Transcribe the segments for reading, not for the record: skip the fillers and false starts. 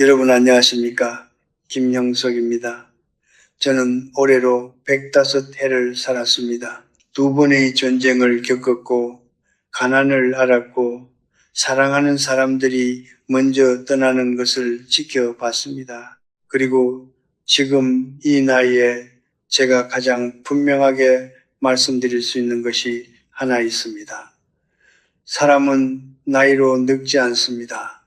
여러분 안녕하십니까? 김형석입니다. 저는 올해로 105해를 살았습니다. 두 번의 전쟁을 겪었고 가난을 알았고 사랑하는 사람들이 먼저 떠나는 것을 지켜봤습니다. 그리고 지금 이 나이에 제가 가장 분명하게 말씀드릴 수 있는 것이 하나 있습니다. 사람은 나이로 늙지 않습니다.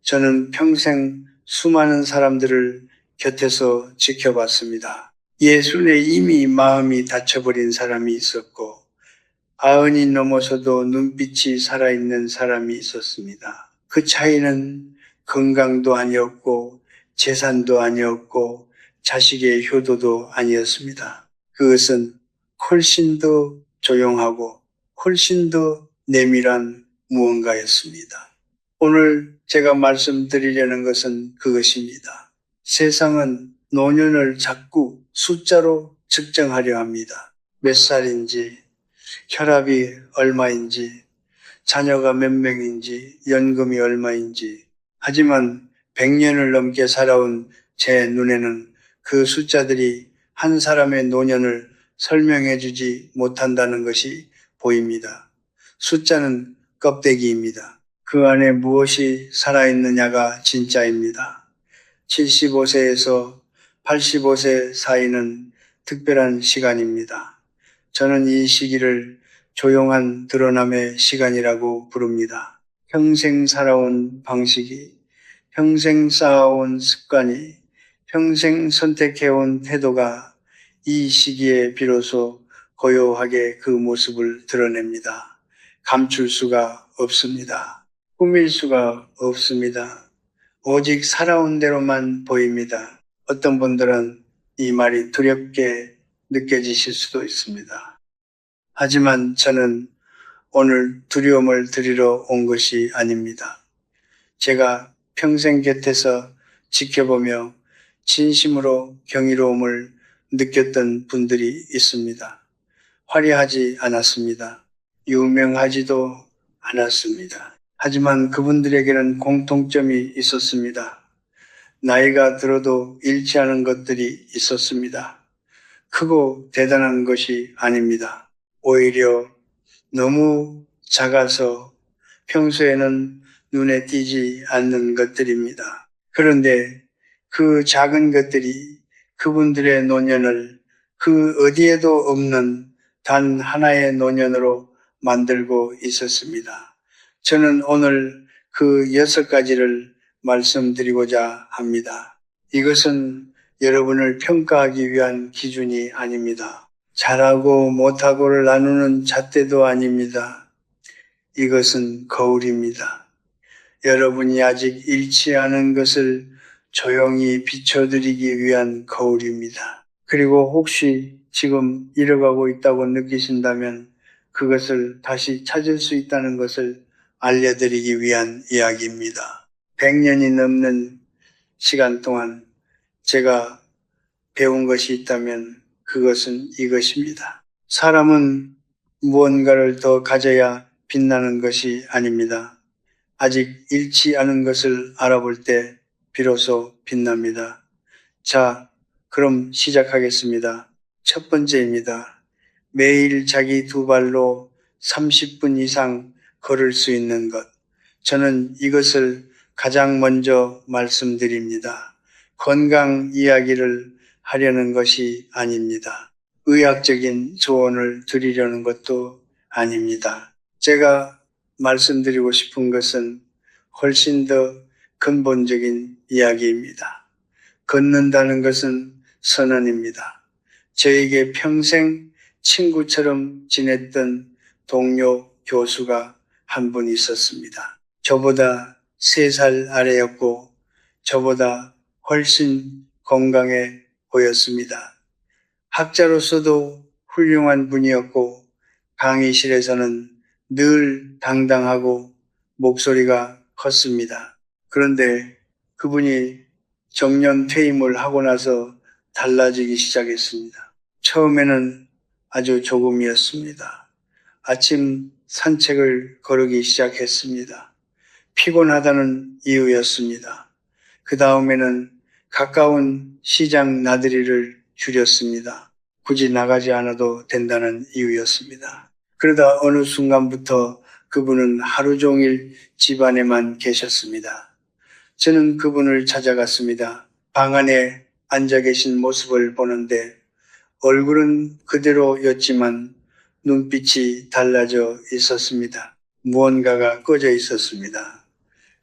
저는 평생 수많은 사람들을 곁에서 지켜봤습니다. 예순에 이미 마음이 닫혀버린 사람이 있었고, 90이 넘어서도 눈빛이 살아있는 사람이 있었습니다. 그 차이는 건강도 아니었고, 재산도 아니었고, 자식의 효도도 아니었습니다. 그것은 훨씬 더 조용하고, 훨씬 더 내밀한 무언가였습니다. 오늘 제가 말씀드리려는 것은 그것입니다. 세상은 노년을 자꾸 숫자로 측정하려 합니다. 몇 살인지, 혈압이 얼마인지, 자녀가 몇 명인지, 연금이 얼마인지. 하지만 100년을 넘게 살아온 제 눈에는 그 숫자들이 한 사람의 노년을 설명해 주지 못한다는 것이 보입니다. 숫자는 껍데기입니다. 그 안에 무엇이 살아있느냐가 진짜입니다. 75세에서 85세 사이는 특별한 시간입니다. 저는 이 시기를 조용한 드러남의 시간이라고 부릅니다. 평생 살아온 방식이, 평생 쌓아온 습관이, 평생 선택해온 태도가 이 시기에 비로소 고요하게 그 모습을 드러냅니다. 감출 수가 없습니다. 꾸밀 수가 없습니다. 오직 살아온 대로만 보입니다. 어떤 분들은 이 말이 두렵게 느껴지실 수도 있습니다. 하지만 저는 오늘 두려움을 드리러 온 것이 아닙니다. 제가 평생 곁에서 지켜보며 진심으로 경이로움을 느꼈던 분들이 있습니다. 화려하지 않았습니다. 유명하지도 않았습니다. 하지만 그분들에게는 공통점이 있었습니다. 나이가 들어도 잃지 않은 것들이 있었습니다. 크고 대단한 것이 아닙니다. 오히려 너무 작아서 평소에는 눈에 띄지 않는 것들입니다. 그런데 그 작은 것들이 그분들의 노년을 그 어디에도 없는 단 하나의 노년으로 만들고 있었습니다. 저는 오늘 그 6가지를 말씀드리고자 합니다. 이것은 여러분을 평가하기 위한 기준이 아닙니다. 잘하고 못하고를 나누는 잣대도 아닙니다. 이것은 거울입니다. 여러분이 아직 잃지 않은 것을 조용히 비춰드리기 위한 거울입니다. 그리고 혹시 지금 잃어가고 있다고 느끼신다면 그것을 다시 찾을 수 있다는 것을 알려드리기 위한 이야기입니다. 100년이 넘는 시간 동안 제가 배운 것이 있다면 그것은 이것입니다. 사람은 무언가를 더 가져야 빛나는 것이 아닙니다. 아직 잃지 않은 것을 알아볼 때 비로소 빛납니다. 자, 그럼 시작하겠습니다. 첫 번째입니다. 매일 자기 두 발로 30분 이상 걸을 수 있는 것. 저는 이것을 가장 먼저 말씀드립니다. 건강 이야기를 하려는 것이 아닙니다. 의학적인 조언을 드리려는 것도 아닙니다. 제가 말씀드리고 싶은 것은 훨씬 더 근본적인 이야기입니다. 걷는다는 것은 선언입니다. 저에게 평생 친구처럼 지냈던 동료 교수가 한 분 있었습니다. 저보다 3살 아래였고 저보다 훨씬 건강해 보였습니다. 학자로서도 훌륭한 분이었고 강의실에서는 늘 당당하고 목소리가 컸습니다. 그런데 그분이 정년 퇴임을 하고 나서 달라지기 시작했습니다. 처음에는 아주 조금이었습니다. 아침 산책을 거르기 시작했습니다. 피곤하다는 이유였습니다. 그 다음에는 가까운 시장 나들이를 줄였습니다. 굳이 나가지 않아도 된다는 이유였습니다. 그러다 어느 순간부터 그분은 하루 종일 집 안에만 계셨습니다. 저는 그분을 찾아갔습니다. 방 안에 앉아 계신 모습을 보는데 얼굴은 그대로였지만 눈빛이 달라져 있었습니다. 무언가가 꺼져 있었습니다.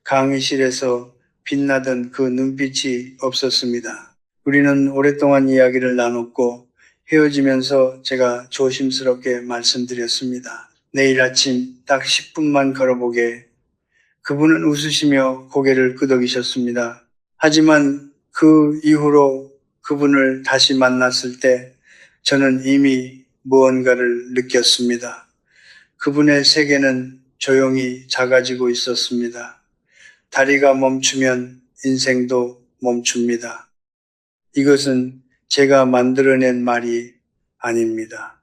강의실에서 빛나던 그 눈빛이 없었습니다. 우리는 오랫동안 이야기를 나눴고 헤어지면서 제가 조심스럽게 말씀드렸습니다. 내일 아침 딱 10분만 걸어보게. 그분은 웃으시며 고개를 끄덕이셨습니다. 하지만 그 이후로 그분을 다시 만났을 때 저는 이미 무언가를 느꼈습니다. 그분의 세계는 조용히 작아지고 있었습니다. 다리가 멈추면 인생도 멈춥니다. 이것은 제가 만들어낸 말이 아닙니다.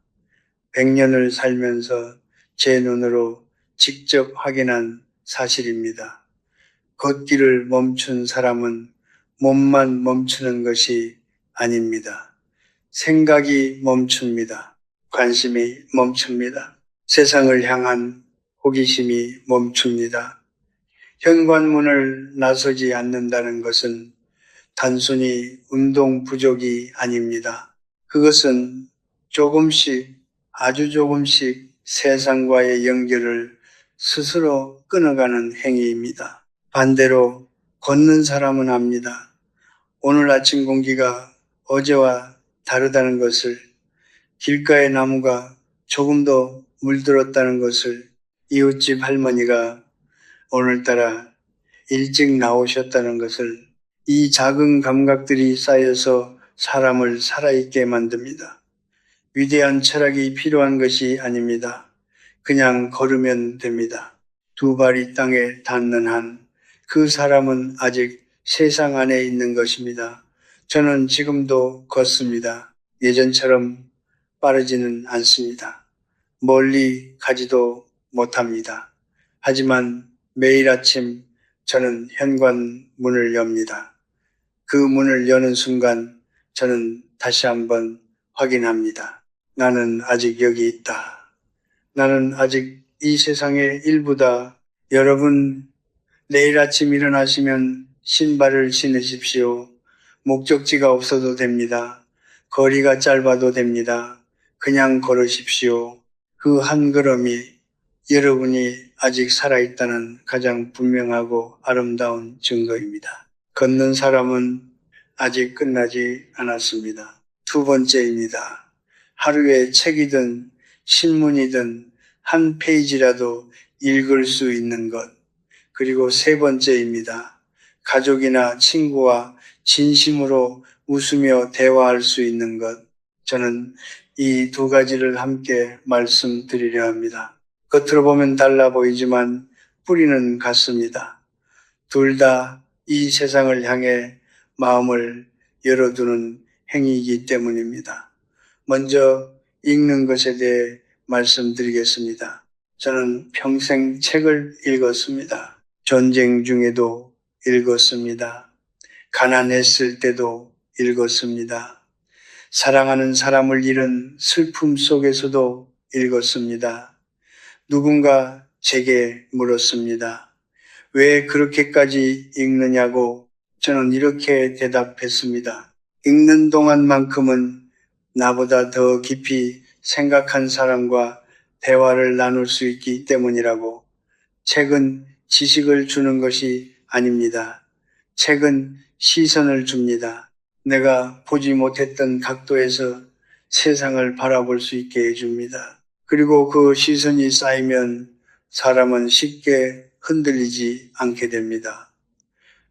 100년을 살면서 제 눈으로 직접 확인한 사실입니다. 걷기를 멈춘 사람은 몸만 멈추는 것이 아닙니다. 생각이 멈춥니다. 관심이 멈춥니다. 세상을 향한 호기심이 멈춥니다. 현관문을 나서지 않는다는 것은 단순히 운동 부족이 아닙니다. 그것은 조금씩, 아주 조금씩 세상과의 연결을 스스로 끊어가는 행위입니다. 반대로 걷는 사람은 압니다. 오늘 아침 공기가 어제와 다르다는 것을, 길가의 나무가 조금 더 물들었다는 것을, 이웃집 할머니가 오늘따라 일찍 나오셨다는 것을, 이 작은 감각들이 쌓여서 사람을 살아있게 만듭니다. 위대한 철학이 필요한 것이 아닙니다. 그냥 걸으면 됩니다. 두 발이 땅에 닿는 한 그 사람은 아직 세상 안에 있는 것입니다. 저는 지금도 걷습니다. 예전처럼 빠르지는 않습니다. 멀리 가지도 못합니다. 하지만 매일 아침 저는 현관문을 엽니다. 그 문을 여는 순간 저는 다시 한번 확인합니다. 나는 아직 여기 있다. 나는 아직 이 세상의 일부다. 여러분, 내일 아침 일어나시면 신발을 신으십시오. 목적지가 없어도 됩니다. 거리가 짧아도 됩니다. 그냥 걸으십시오. 그 한 걸음이 여러분이 아직 살아있다는 가장 분명하고 아름다운 증거입니다. 걷는 사람은 아직 끝나지 않았습니다. 두 번째입니다. 하루에 책이든 신문이든 한 페이지라도 읽을 수 있는 것. 그리고 세 번째입니다. 가족이나 친구와 진심으로 웃으며 대화할 수 있는 것. 저는 이 두 가지를 함께 말씀드리려 합니다. 겉으로 보면 달라 보이지만 뿌리는 같습니다. 둘 다 이 세상을 향해 마음을 열어두는 행위이기 때문입니다. 먼저 읽는 것에 대해 말씀드리겠습니다. 저는 평생 책을 읽었습니다. 전쟁 중에도 읽었습니다. 가난했을 때도 읽었습니다. 사랑하는 사람을 잃은 슬픔 속에서도 읽었습니다. 누군가 제게 물었습니다. 왜 그렇게까지 읽느냐고 저는 이렇게 대답했습니다. 읽는 동안만큼은 나보다 더 깊이 생각한 사람과 대화를 나눌 수 있기 때문이라고. 책은 지식을 주는 것이 아닙니다. 책은 시선을 줍니다. 내가 보지 못했던 각도에서 세상을 바라볼 수 있게 해줍니다. 그리고 그 시선이 쌓이면 사람은 쉽게 흔들리지 않게 됩니다.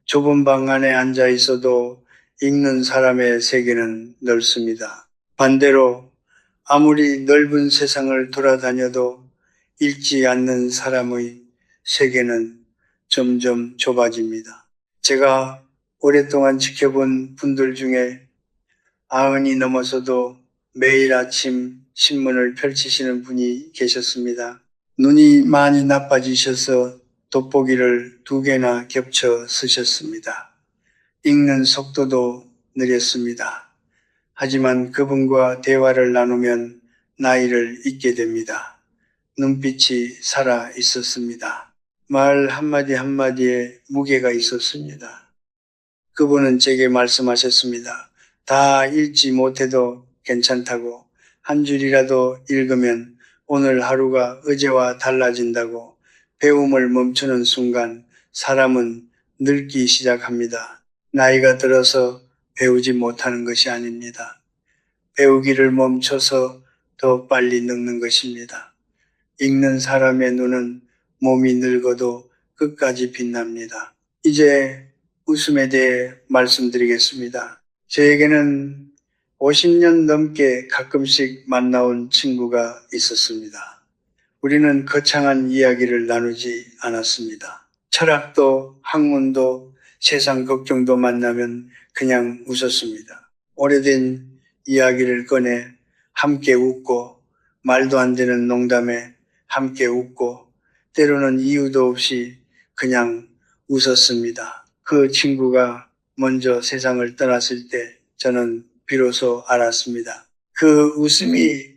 좁은 방 안에 앉아 있어도 읽는 사람의 세계는 넓습니다. 반대로 아무리 넓은 세상을 돌아다녀도 읽지 않는 사람의 세계는 점점 좁아집니다. 제가 오랫동안 지켜본 분들 중에 90이 넘어서도 매일 아침 신문을 펼치시는 분이 계셨습니다. 눈이 많이 나빠지셔서 돋보기를 2개나 겹쳐 쓰셨습니다. 읽는 속도도 느렸습니다. 하지만 그분과 대화를 나누면 나이를 잊게 됩니다. 눈빛이 살아 있었습니다. 말 한마디 한마디에 무게가 있었습니다. 그분은 제게 말씀하셨습니다. 다 읽지 못해도 괜찮다고, 한 줄이라도 읽으면 오늘 하루가 어제와 달라진다고. 배움을 멈추는 순간 사람은 늙기 시작합니다. 나이가 들어서 배우지 못하는 것이 아닙니다. 배우기를 멈춰서 더 빨리 늙는 것입니다. 읽는 사람의 눈은 몸이 늙어도 끝까지 빛납니다. 이제 웃음에 대해 말씀드리겠습니다. 저에게는 50년 넘게 가끔씩 만나온 친구가 있었습니다. 우리는 거창한 이야기를 나누지 않았습니다. 철학도 학문도 세상 걱정도 만나면 그냥 웃었습니다. 오래된 이야기를 꺼내 함께 웃고, 말도 안 되는 농담에 함께 웃고, 때로는 이유도 없이 그냥 웃었습니다. 그 친구가 먼저 세상을 떠났을 때 저는 비로소 알았습니다. 그 웃음이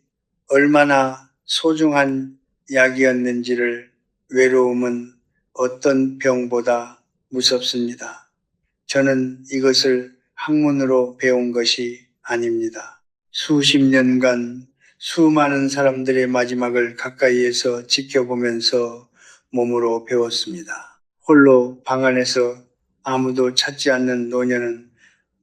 얼마나 소중한 약이었는지를. 외로움은 어떤 병보다 무섭습니다. 저는 이것을 학문으로 배운 것이 아닙니다. 수십 년간 수많은 사람들의 마지막을 가까이에서 지켜보면서 몸으로 배웠습니다. 홀로 방 안에서 아무도 찾지 않는 노년은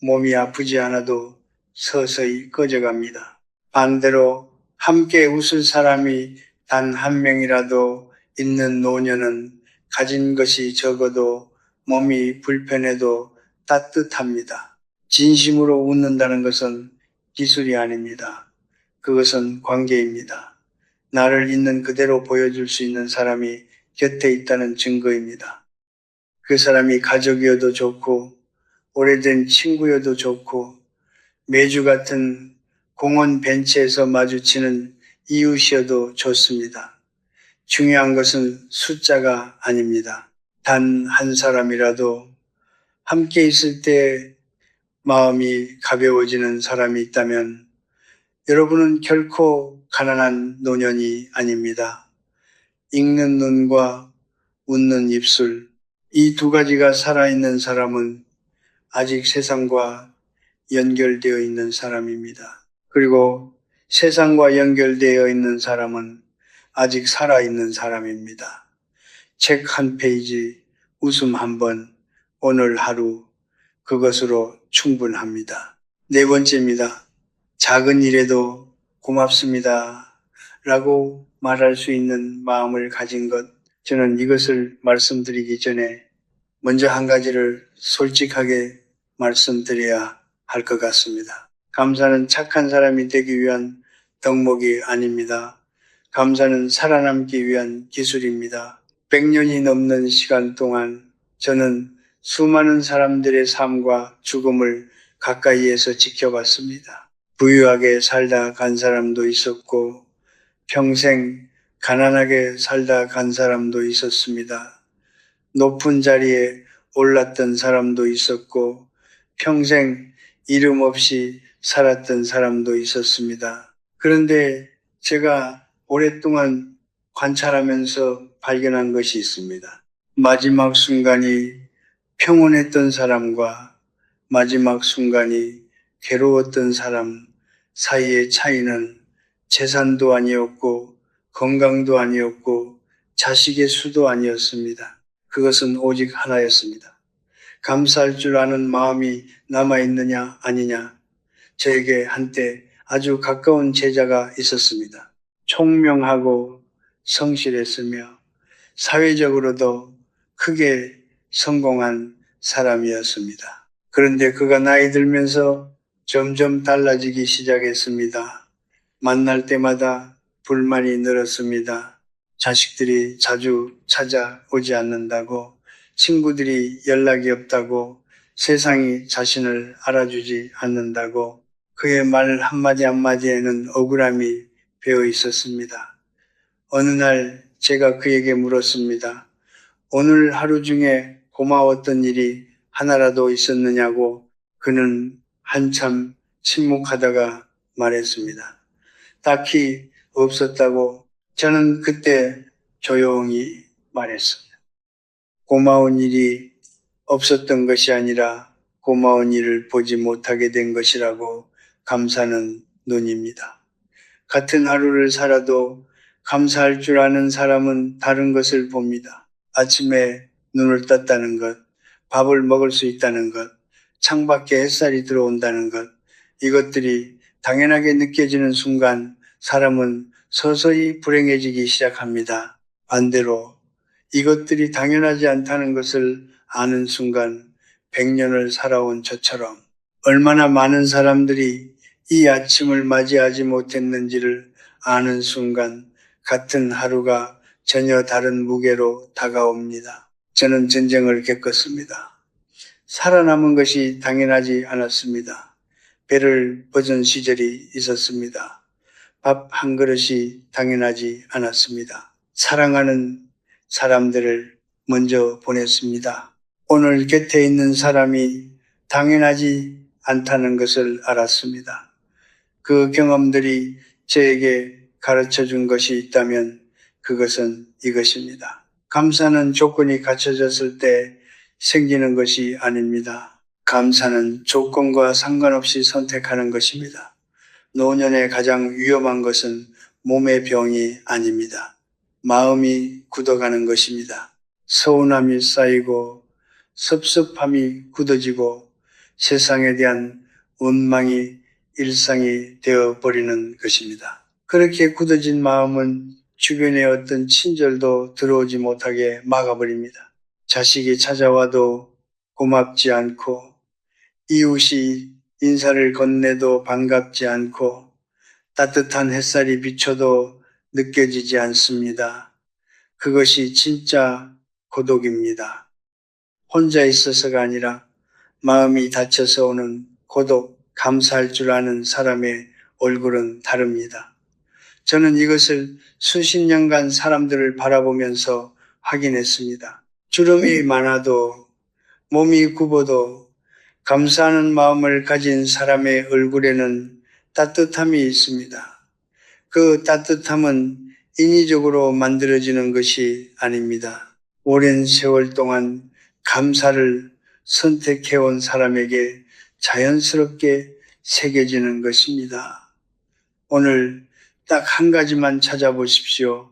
몸이 아프지 않아도 서서히 꺼져갑니다. 반대로 함께 웃을 사람이 단 한 명이라도 있는 노년은 가진 것이 적어도 몸이 불편해도 따뜻합니다. 진심으로 웃는다는 것은 기술이 아닙니다. 그것은 관계입니다. 나를 있는 그대로 보여줄 수 있는 사람이 곁에 있다는 증거입니다. 그 사람이 가족이어도 좋고, 오래된 친구여도 좋고, 매주 같은 공원 벤치에서 마주치는 이웃이어도 좋습니다. 중요한 것은 숫자가 아닙니다. 단 한 사람이라도 함께 있을 때 마음이 가벼워지는 사람이 있다면 여러분은 결코 가난한 노년이 아닙니다. 읽는 눈과 웃는 입술, 이 두 가지가 살아있는 사람은 아직 세상과 연결되어 있는 사람입니다. 그리고 세상과 연결되어 있는 사람은 아직 살아있는 사람입니다. 책 한 페이지, 웃음 한 번, 오늘 하루, 그것으로 충분합니다. 네 번째입니다. 작은 일에도 고맙습니다 라고 말할 수 있는 마음을 가진 것. 저는 이것을 말씀드리기 전에 먼저 한 가지를 솔직하게 말씀드려야 할 것 같습니다. 감사는 착한 사람이 되기 위한 덕목이 아닙니다. 감사는 살아남기 위한 기술입니다. 100년이 넘는 시간 동안 저는 수많은 사람들의 삶과 죽음을 가까이에서 지켜봤습니다. 부유하게 살다 간 사람도 있었고, 평생 가난하게 살다 간 사람도 있었습니다. 높은 자리에 올랐던 사람도 있었고, 평생 이름 없이 살았던 사람도 있었습니다. 그런데 제가 오랫동안 관찰하면서 발견한 것이 있습니다. 마지막 순간이 평온했던 사람과 마지막 순간이 괴로웠던 사람 사이의 차이는 재산도 아니었고, 건강도 아니었고, 자식의 수도 아니었습니다. 그것은 오직 하나였습니다. 감사할 줄 아는 마음이 남아있느냐 아니냐. 저에게 한때 아주 가까운 제자가 있었습니다. 총명하고 성실했으며 사회적으로도 크게 성공한 사람이었습니다. 그런데 그가 나이 들면서 점점 달라지기 시작했습니다. 만날 때마다 불만이 늘었습니다. 자식들이 자주 찾아오지 않는다고, 친구들이 연락이 없다고, 세상이 자신을 알아주지 않는다고. 그의 말 한마디 한마디에는 억울함이 배어 있었습니다. 어느 날 제가 그에게 물었습니다. 오늘 하루 중에 고마웠던 일이 하나라도 있었느냐고 그는 한참 침묵하다가 말했습니다. 딱히 없었다고 저는 그때 조용히 말했습니다. 고마운 일이 없었던 것이 아니라 고마운 일을 보지 못하게 된 것이라고 감사는 눈입니다. 같은 하루를 살아도 감사할 줄 아는 사람은 다른 것을 봅니다. 아침에 눈을 떴다는 것, 밥을 먹을 수 있다는 것, 창밖에 햇살이 들어온다는 것, 이것들이 당연하게 느껴지는 순간 사람은 서서히 불행해지기 시작합니다. 반대로 이것들이 당연하지 않다는 것을 아는 순간 100년을 살아온 저처럼 얼마나 많은 사람들이 이 아침을 맞이하지 못했는지를 아는 순간 같은 하루가 전혀 다른 무게로 다가옵니다. 저는 전쟁을 겪었습니다. 살아남은 것이 당연하지 않았습니다. 배를 벗은 시절이 있었습니다. 밥 한 그릇이 당연하지 않았습니다. 사랑하는 사람들을 먼저 보냈습니다. 오늘 곁에 있는 사람이 당연하지 않다는 것을 알았습니다. 그 경험들이 저에게 가르쳐 준 것이 있다면 그것은 이것입니다. 감사는 조건이 갖춰졌을 때 생기는 것이 아닙니다. 감사는 조건과 상관없이 선택하는 것입니다. 노년에 가장 위험한 것은 몸의 병이 아닙니다. 마음이 굳어가는 것입니다. 서운함이 쌓이고 섭섭함이 굳어지고 세상에 대한 원망이 일상이 되어버리는 것입니다. 그렇게 굳어진 마음은 주변의 어떤 친절도 들어오지 못하게 막아버립니다. 자식이 찾아와도 고맙지 않고 이웃이 인사를 건네도 반갑지 않고 따뜻한 햇살이 비춰도 느껴지지 않습니다. 그것이 진짜 고독입니다. 혼자 있어서가 아니라 마음이 다쳐서 오는 고독, 감사할 줄 아는 사람의 얼굴은 다릅니다. 저는 이것을 수십 년간 사람들을 바라보면서 확인했습니다. 주름이 많아도 몸이 굽어도 감사하는 마음을 가진 사람의 얼굴에는 따뜻함이 있습니다. 그 따뜻함은 인위적으로 만들어지는 것이 아닙니다. 오랜 세월 동안 감사를 선택해온 사람에게 자연스럽게 새겨지는 것입니다. 오늘 딱 한 가지만 찾아보십시오.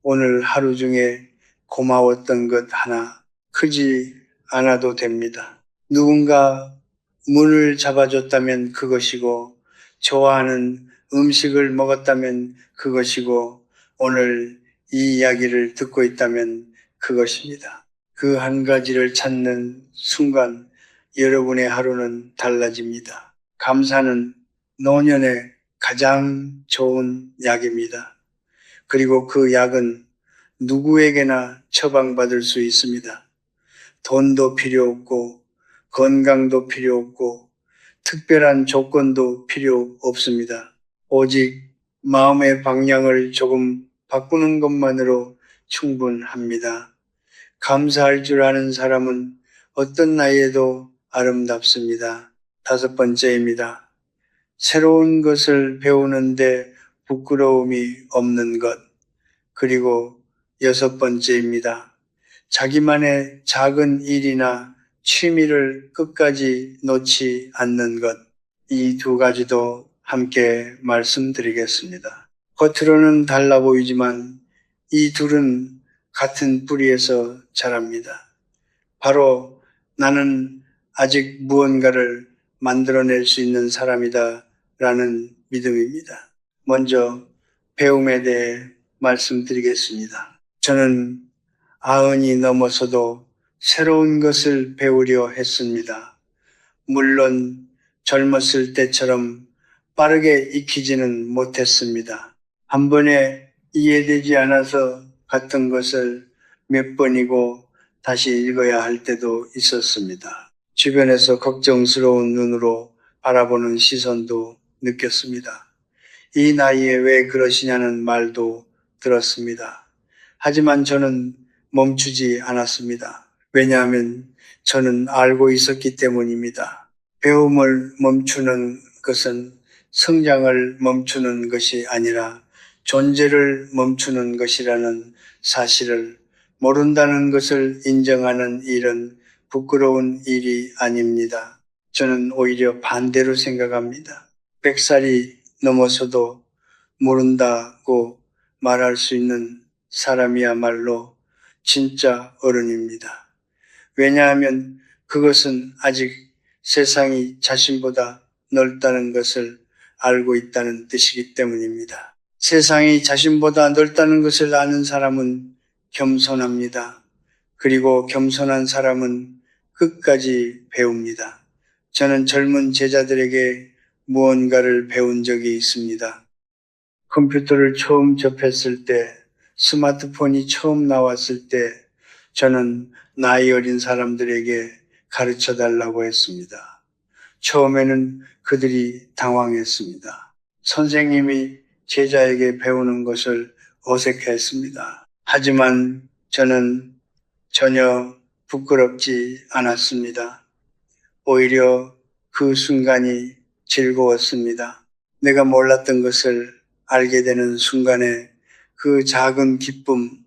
오늘 하루 중에 고마웠던 것 하나, 크지 않아도 됩니다. 누군가 문을 잡아줬다면 그것이고, 좋아하는 음식을 먹었다면 그것이고, 오늘 이 이야기를 듣고 있다면 그것입니다. 그 한 가지를 찾는 순간 여러분의 하루는 달라집니다. 감사는 노년에 가장 좋은 약입니다. 그리고 그 약은 누구에게나 처방받을 수 있습니다. 돈도 필요 없고 건강도 필요 없고 특별한 조건도 필요 없습니다. 오직 마음의 방향을 조금 바꾸는 것만으로 충분합니다. 감사할 줄 아는 사람은 어떤 나이에도 아름답습니다. 5번째입니다. 새로운 것을 배우는데 부끄러움이 없는 것. 그리고 6번째입니다. 자기만의 작은 일이나 취미를 끝까지 놓지 않는 것. 이 두 가지도 함께 말씀드리겠습니다. 겉으로는 달라 보이지만 이 둘은 같은 뿌리에서 자랍니다. 바로 나는 아직 무언가를 만들어낼 수 있는 사람이다 라는 믿음입니다. 먼저 배움에 대해 말씀드리겠습니다. 저는 90이 넘어서도 새로운 것을 배우려 했습니다. 물론 젊었을 때처럼 빠르게 익히지는 못했습니다. 한 번에 이해되지 않아서 같은 것을 몇 번이고 다시 읽어야 할 때도 있었습니다. 주변에서 걱정스러운 눈으로 바라보는 시선도 느꼈습니다. 이 나이에 왜 그러시냐는 말도 들었습니다. 하지만 저는 멈추지 않았습니다. 왜냐하면 저는 알고 있었기 때문입니다. 배움을 멈추는 것은 성장을 멈추는 것이 아니라 존재를 멈추는 것이라는 사실을 모른다는 것을 인정하는 일은 부끄러운 일이 아닙니다. 저는 오히려 반대로 생각합니다. 100살이 넘어서도 모른다고 말할 수 있는 사람이야말로 진짜 어른입니다. 왜냐하면 그것은 아직 세상이 자신보다 넓다는 것을 알고 있다는 뜻이기 때문입니다. 세상이 자신보다 넓다는 것을 아는 사람은 겸손합니다. 그리고 겸손한 사람은 끝까지 배웁니다. 저는 젊은 제자들에게 무언가를 배운 적이 있습니다. 컴퓨터를 처음 접했을 때, 스마트폰이 처음 나왔을 때, 저는 나이 어린 사람들에게 가르쳐 달라고 했습니다. 처음에는 그들이 당황했습니다. 선생님이 제자에게 배우는 것을 어색해했습니다. 하지만 저는 전혀 부끄럽지 않았습니다. 오히려 그 순간이 즐거웠습니다. 내가 몰랐던 것을 알게 되는 순간에 그 작은 기쁨,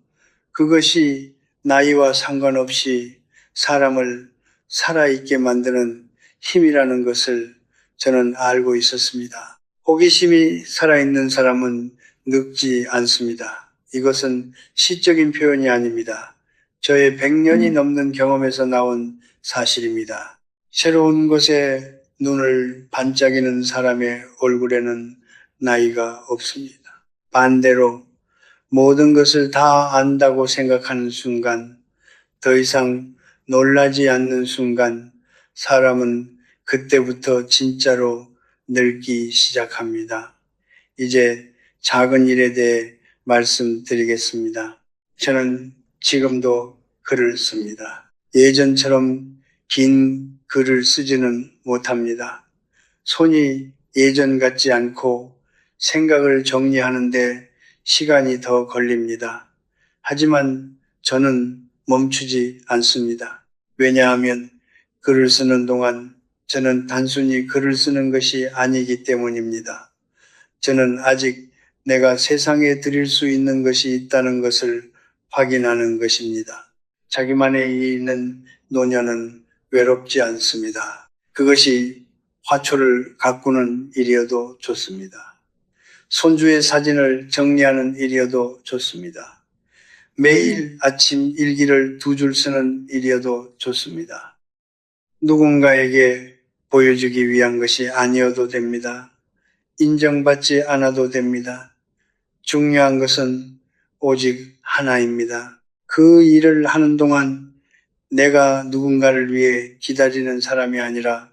그것이 나이와 상관없이 사람을 살아있게 만드는 힘이라는 것을 저는 알고 있었습니다. 호기심이 살아있는 사람은 늙지 않습니다. 이것은 시적인 표현이 아닙니다. 저의 100년이 넘는 경험에서 나온 사실입니다. 새로운 것에 눈을 반짝이는 사람의 얼굴에는 나이가 없습니다. 반대로 모든 것을 다 안다고 생각하는 순간, 더 이상 놀라지 않는 순간, 사람은 그때부터 진짜로 늙기 시작합니다. 이제 작은 일에 대해 말씀드리겠습니다. 저는 지금도 글을 씁니다. 예전처럼 긴 글을 쓰지는 못합니다. 손이 예전 같지 않고 생각을 정리하는데 시간이 더 걸립니다. 하지만 저는 멈추지 않습니다. 왜냐하면 글을 쓰는 동안 저는 단순히 글을 쓰는 것이 아니기 때문입니다. 저는 아직 내가 세상에 드릴 수 있는 것이 있다는 것을 확인하는 것입니다. 자기만에 있는 노년은 외롭지 않습니다. 그것이 화초를 가꾸는 일이어도 좋습니다. 손주의 사진을 정리하는 일이어도 좋습니다. 매일 아침 일기를 2줄 쓰는 일이어도 좋습니다. 누군가에게 보여주기 위한 것이 아니어도 됩니다. 인정받지 않아도 됩니다. 중요한 것은 오직 하나입니다. 그 일을 하는 동안 내가 누군가를 위해 기다리는 사람이 아니라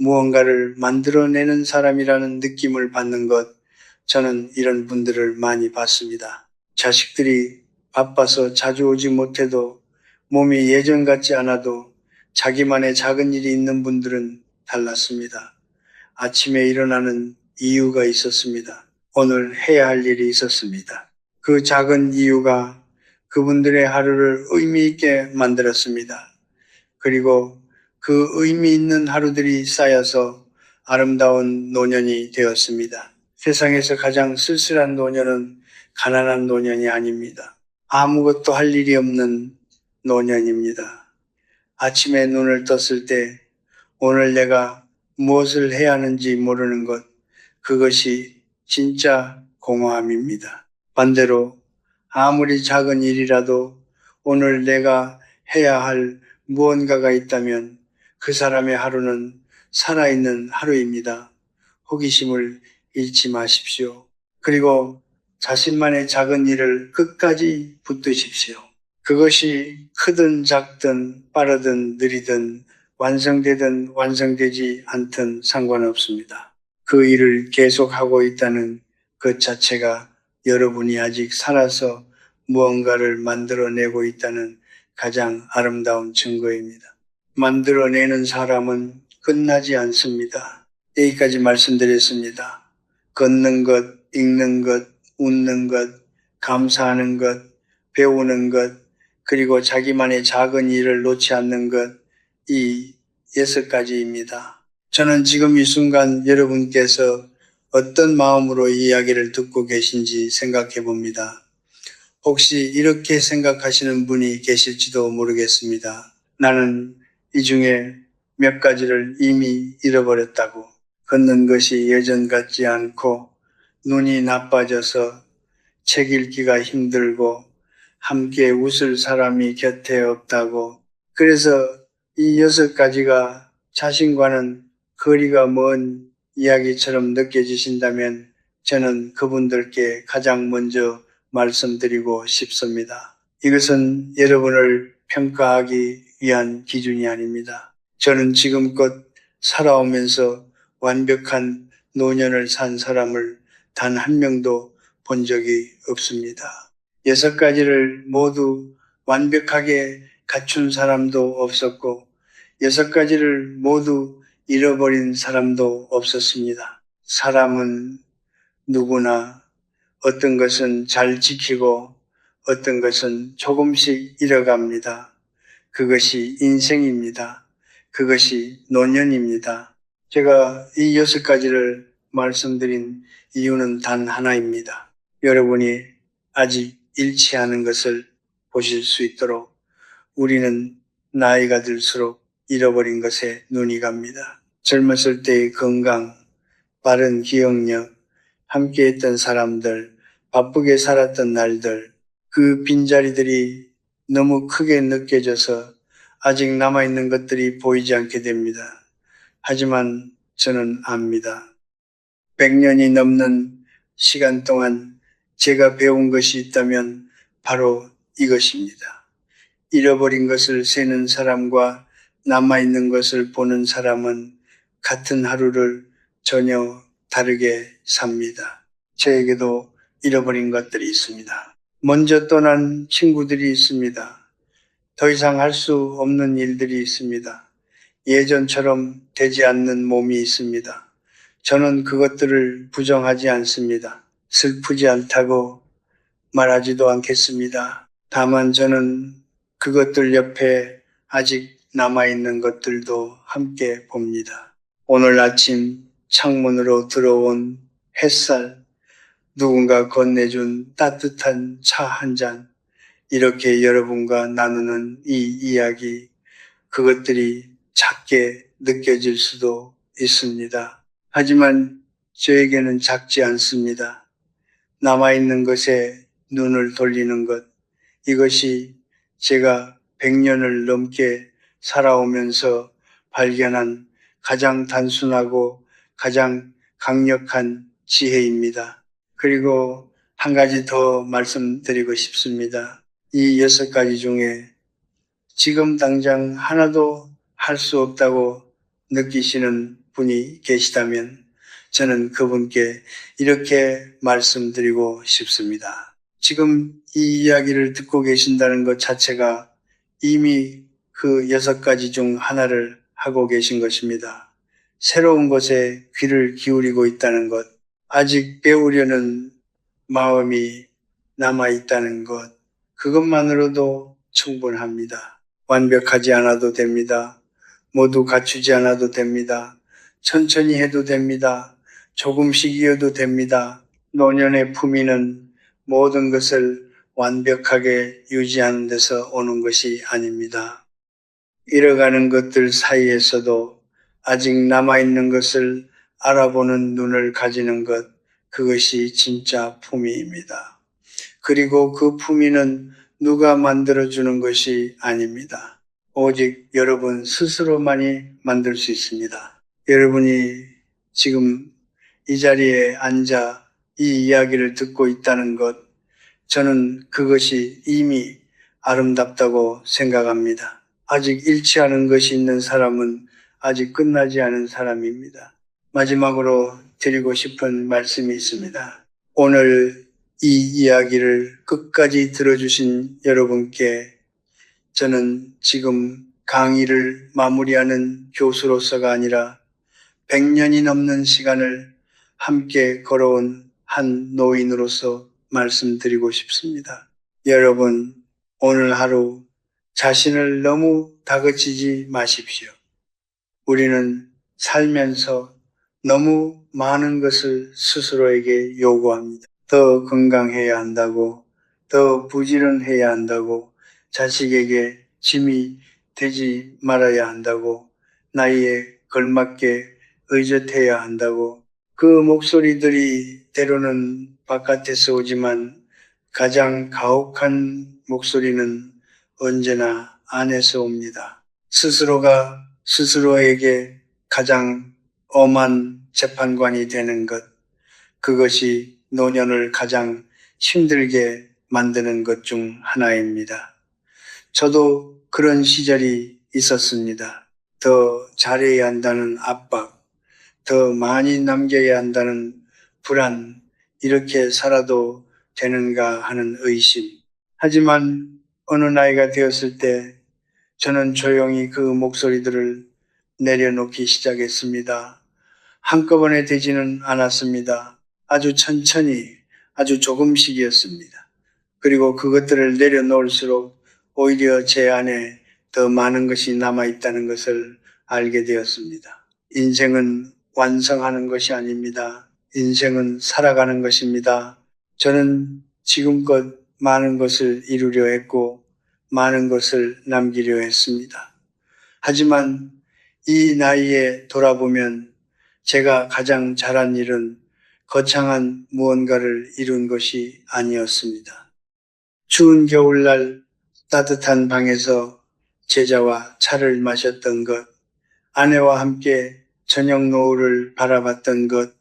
무언가를 만들어내는 사람이라는 느낌을 받는 것, 저는 이런 분들을 많이 봤습니다. 자식들이 바빠서 자주 오지 못해도 몸이 예전 같지 않아도 자기만의 작은 일이 있는 분들은 달랐습니다. 아침에 일어나는 이유가 있었습니다. 오늘 해야 할 일이 있었습니다. 그 작은 이유가 그분들의 하루를 의미 있게 만들었습니다. 그리고 그 의미 있는 하루들이 쌓여서 아름다운 노년이 되었습니다. 세상에서 가장 쓸쓸한 노년은 가난한 노년이 아닙니다. 아무것도 할 일이 없는 노년입니다. 아침에 눈을 떴을 때 오늘 내가 무엇을 해야 하는지 모르는 것, 그것이 진짜 공허함입니다. 반대로 아무리 작은 일이라도 오늘 내가 해야 할 무언가가 있다면 그 사람의 하루는 살아있는 하루입니다. 호기심을 잃지 마십시오. 그리고 자신만의 작은 일을 끝까지 붙드십시오. 그것이 크든 작든 빠르든 느리든 완성되든 완성되지 않든 상관없습니다. 그 일을 계속하고 있다는 것 자체가 여러분이 아직 살아서 무언가를 만들어내고 있다는 가장 아름다운 증거입니다. 만들어내는 사람은 끝나지 않습니다. 여기까지 말씀드렸습니다. 걷는 것, 읽는 것, 웃는 것, 감사하는 것, 배우는 것, 그리고 자기만의 작은 일을 놓지 않는 것, 이 6가지입니다. 저는 지금 이 순간 여러분께서 어떤 마음으로 이 이야기를 듣고 계신지 생각해 봅니다. 혹시 이렇게 생각하시는 분이 계실지도 모르겠습니다. 나는 이 중에 몇 가지를 이미 잃어버렸다고. 걷는 것이 예전 같지 않고 눈이 나빠져서 책 읽기가 힘들고 함께 웃을 사람이 곁에 없다고. 그래서 이 6가지가 자신과는 거리가 먼 이야기처럼 느껴지신다면 저는 그분들께 가장 먼저 말씀드리고 싶습니다. 이것은 여러분을 평가하기 위한 기준이 아닙니다. 저는 지금껏 살아오면서 완벽한 노년을 산 사람을 단 한 명도 본 적이 없습니다. 6가지를 모두 완벽하게 갖춘 사람도 없었고 6가지를 모두 잃어버린 사람도 없었습니다. 사람은 누구나 어떤 것은 잘 지키고 어떤 것은 조금씩 잃어갑니다. 그것이 인생입니다. 그것이 노년입니다. 제가 이 6가지를 말씀드린 이유는 단 하나입니다. 여러분이 아직 잃지 않은 것을 보실 수 있도록 우리는 나이가 들수록 잃어버린 것에 눈이 갑니다. 젊었을 때의 건강, 빠른 기억력, 함께했던 사람들, 바쁘게 살았던 날들, 그 빈자리들이 너무 크게 느껴져서 아직 남아있는 것들이 보이지 않게 됩니다. 하지만 저는 압니다. 100년이 넘는 시간 동안 제가 배운 것이 있다면 바로 이것입니다. 잃어버린 것을 세는 사람과 남아있는 것을 보는 사람은 같은 하루를 전혀 다르게 삽니다. 저에게도 잃어버린 것들이 있습니다. 먼저 떠난 친구들이 있습니다. 더 이상 할 수 없는 일들이 있습니다. 예전처럼 되지 않는 몸이 있습니다. 저는 그것들을 부정하지 않습니다. 슬프지 않다고 말하지도 않겠습니다. 다만 저는 그것들 옆에 아직 남아있는 것들도 함께 봅니다. 오늘 아침 창문으로 들어온 햇살, 누군가 건네준 따뜻한 차 한 잔, 이렇게 여러분과 나누는 이 이야기, 그것들이 작게 느껴질 수도 있습니다. 하지만 저에게는 작지 않습니다. 남아있는 것에 눈을 돌리는 것, 이것이 제가 100년을 넘게 살아오면서 발견한 가장 단순하고 가장 강력한 지혜입니다. 그리고 한 가지 더 말씀드리고 싶습니다. 이 6가지 중에 지금 당장 하나도 할 수 없다고 느끼시는 분이 계시다면 저는 그분께 이렇게 말씀드리고 싶습니다. 지금 이 이야기를 듣고 계신다는 것 자체가 이미 그 6가지 중 하나를 하고 계신 것입니다. 새로운 것에 귀를 기울이고 있다는 것, 아직 배우려는 마음이 남아있다는 것, 그것만으로도 충분합니다. 완벽하지 않아도 됩니다. 모두 갖추지 않아도 됩니다. 천천히 해도 됩니다. 조금씩이어도 됩니다. 노년의 품위는 모든 것을 완벽하게 유지하는 데서 오는 것이 아닙니다. 잃어가는 것들 사이에서도 아직 남아있는 것을 알아보는 눈을 가지는 것, 그것이 진짜 품위입니다. 그리고 그 품위는 누가 만들어주는 것이 아닙니다. 오직 여러분 스스로만이 만들 수 있습니다. 여러분이 지금 이 자리에 앉아 이 이야기를 듣고 있다는 것, 저는 그것이 이미 아름답다고 생각합니다. 아직 잃지 않은 것이 있는 사람은 아직 끝나지 않은 사람입니다. 마지막으로 드리고 싶은 말씀이 있습니다. 오늘 이 이야기를 끝까지 들어주신 여러분께 저는 지금 강의를 마무리하는 교수로서가 아니라 100년이 넘는 시간을 함께 걸어온 한 노인으로서 말씀드리고 싶습니다. 여러분, 오늘 하루 자신을 너무 다그치지 마십시오. 우리는 살면서 너무 많은 것을 스스로에게 요구합니다. 더 건강해야 한다고, 더 부지런해야 한다고, 자식에게 짐이 되지 말아야 한다고, 나이에 걸맞게 의젓해야 한다고, 그 목소리들이 때로는 바깥에서 오지만 가장 가혹한 목소리는 언제나 안에서 옵니다. 스스로가 스스로에게 가장 엄한 재판관이 되는 것, 그것이 노년을 가장 힘들게 만드는 것 중 하나입니다. 저도 그런 시절이 있었습니다. 더 잘해야 한다는 압박, 더 많이 남겨야 한다는 불안, 이렇게 살아도 되는가 하는 의심. 하지만 어느 나이가 되었을 때 저는 조용히 그 목소리들을 내려놓기 시작했습니다. 한꺼번에 되지는 않았습니다. 아주 천천히, 아주 조금씩이었습니다. 그리고 그것들을 내려놓을수록 오히려 제 안에 더 많은 것이 남아있다는 것을 알게 되었습니다. 인생은 완성하는 것이 아닙니다. 인생은 살아가는 것입니다. 저는 지금껏 많은 것을 이루려 했고 많은 것을 남기려 했습니다. 하지만 이 나이에 돌아보면 제가 가장 잘한 일은 거창한 무언가를 이룬 것이 아니었습니다. 추운 겨울날 따뜻한 방에서 제자와 차를 마셨던 것, 아내와 함께 저녁 노을을 바라봤던 것,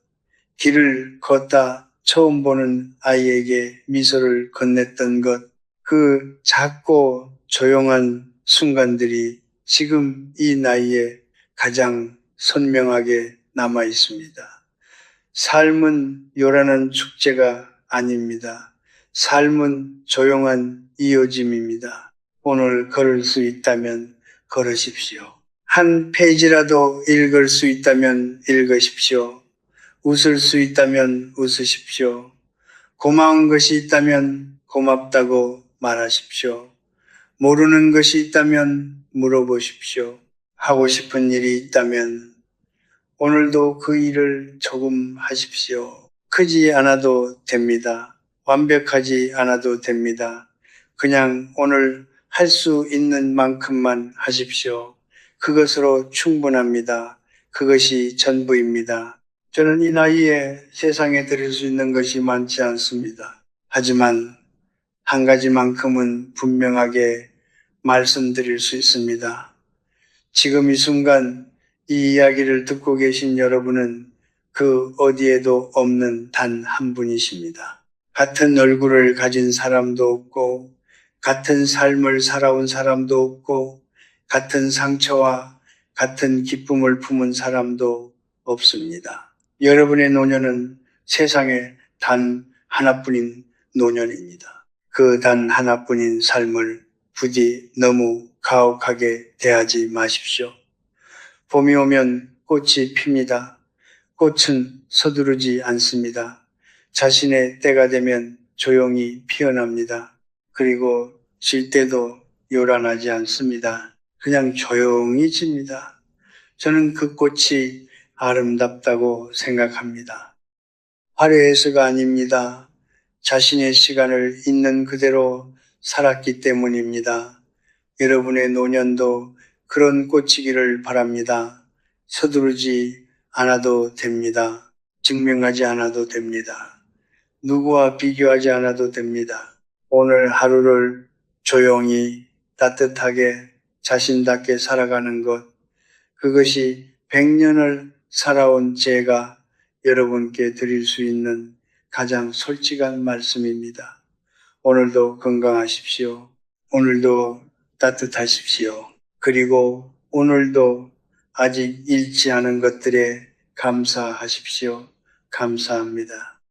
길을 걷다 처음 보는 아이에게 미소를 건넸던 것, 그 작고 조용한 순간들이 지금 이 나이에 가장 선명하게 남아 있습니다. 삶은 요란한 축제가 아닙니다. 삶은 조용한 이어짐입니다. 오늘 걸을 수 있다면 걸으십시오. 한 페이지라도 읽을 수 있다면 읽으십시오. 웃을 수 있다면 웃으십시오. 고마운 것이 있다면 고맙다고 말하십시오. 모르는 것이 있다면 물어보십시오. 하고 싶은 일이 있다면 오늘도 그 일을 조금 하십시오. 크지 않아도 됩니다. 완벽하지 않아도 됩니다. 그냥 오늘 할 수 있는 만큼만 하십시오. 그것으로 충분합니다. 그것이 전부입니다. 저는 이 나이에 세상에 드릴 수 있는 것이 많지 않습니다. 하지만 한 가지만큼은 분명하게 말씀드릴 수 있습니다. 지금 이 순간 이 이야기를 듣고 계신 여러분은 그 어디에도 없는 단 한 분이십니다. 같은 얼굴을 가진 사람도 없고, 같은 삶을 살아온 사람도 없고, 같은 상처와 같은 기쁨을 품은 사람도 없습니다. 여러분의 노년은 세상에 단 하나뿐인 노년입니다. 그 단 하나뿐인 삶을 부디 너무 가혹하게 대하지 마십시오. 봄이 오면 꽃이 핍니다. 꽃은 서두르지 않습니다. 자신의 때가 되면 조용히 피어납니다. 그리고 질 때도 요란하지 않습니다. 그냥 조용히 집니다. 저는 그 꽃이 아름답다고 생각합니다. 화려해서가 아닙니다. 자신의 시간을 있는 그대로 살았기 때문입니다. 여러분의 노년도 그런 꽃이기를 바랍니다. 서두르지 않아도 됩니다. 증명하지 않아도 됩니다. 누구와 비교하지 않아도 됩니다. 오늘 하루를 조용히 따뜻하게 자신답게 살아가는 것, 그것이 100년을 살아온 제가 여러분께 드릴 수 있는 가장 솔직한 말씀입니다. 오늘도 건강하십시오. 오늘도 따뜻하십시오. 그리고 오늘도 아직 잃지 않은 것들에 감사하십시오. 감사합니다.